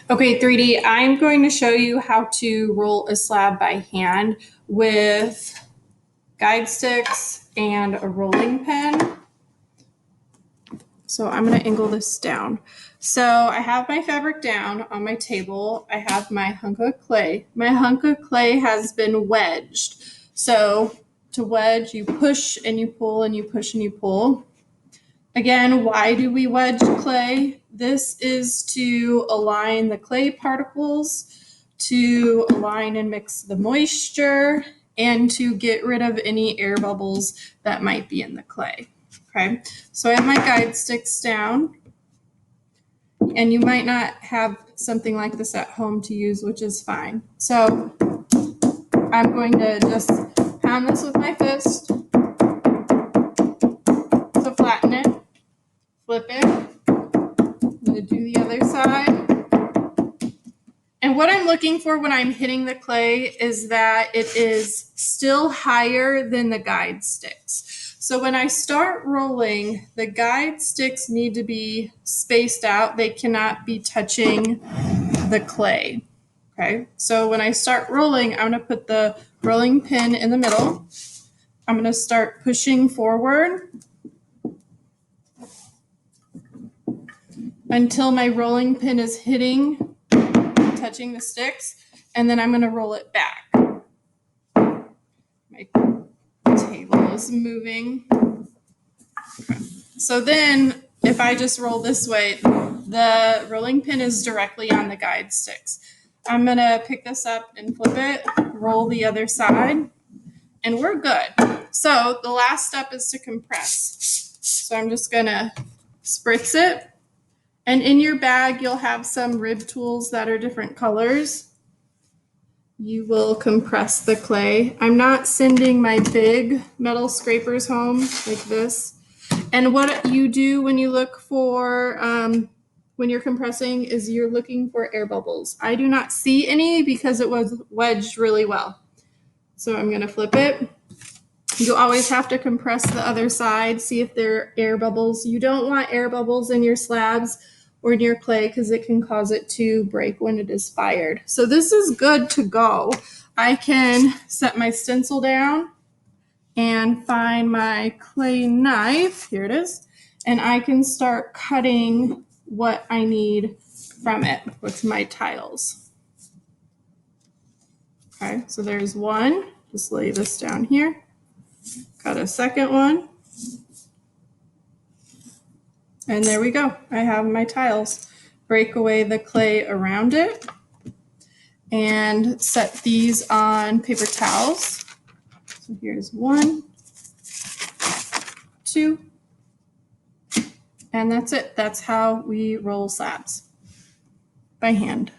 Okay, 3D, I'm going to show you how to roll a slab by hand with guide sticks and a rolling pin. So I'm going to angle this down. So I have my fabric down on my table. I have my hunk of clay. My hunk of clay has been wedged. So to wedge, you push and you pull and you push and you pull. Again, why do we wedge clay? This is to align the clay particles, to align and mix the moisture, and to get rid of any air bubbles that might be in the clay. Okay, so I have my guide sticks down, and you might not have something like this at home to use, which is fine. So I'm going to just pound this with my fist to flatten it, flip it. I'm going to do the other side. And what I'm looking for when I'm hitting the clay is that it is still higher than the guide sticks. So when I start rolling, the guide sticks need to be spaced out. They cannot be touching the clay. Okay, so when I start rolling, I'm going to put the rolling pin in the middle. I'm going to start pushing forward until my rolling pin is touching the sticks, and then I'm going to roll it back. My table is moving. Okay. So then if I just roll this way, the rolling pin is directly on the guide sticks. I'm going to pick this up and flip it, roll the other side, and we're good. So the last step is to compress. So I'm just going to spritz it. And in your bag, you'll have some rib tools that are different colors. You will compress the clay. I'm not sending my big metal scrapers home like this. And what you do when you look for, when you're compressing, is you're looking for air bubbles. I do not see any because it was wedged really well. So I'm going to flip it. You always have to compress the other side, see if there are air bubbles. You don't want air bubbles in your slabs or in your clay because it can cause it to break when it is fired. So this is good to go. I can set my stencil down and find my clay knife. Here it is. And I can start cutting what I need from it with my tiles. Okay, so there's one. Just lay this down here. Cut a second one. And there we go. I have my tiles. Break away the clay around it and set these on paper towels. So here's 1, 2, and that's it. That's how we roll slabs by hand.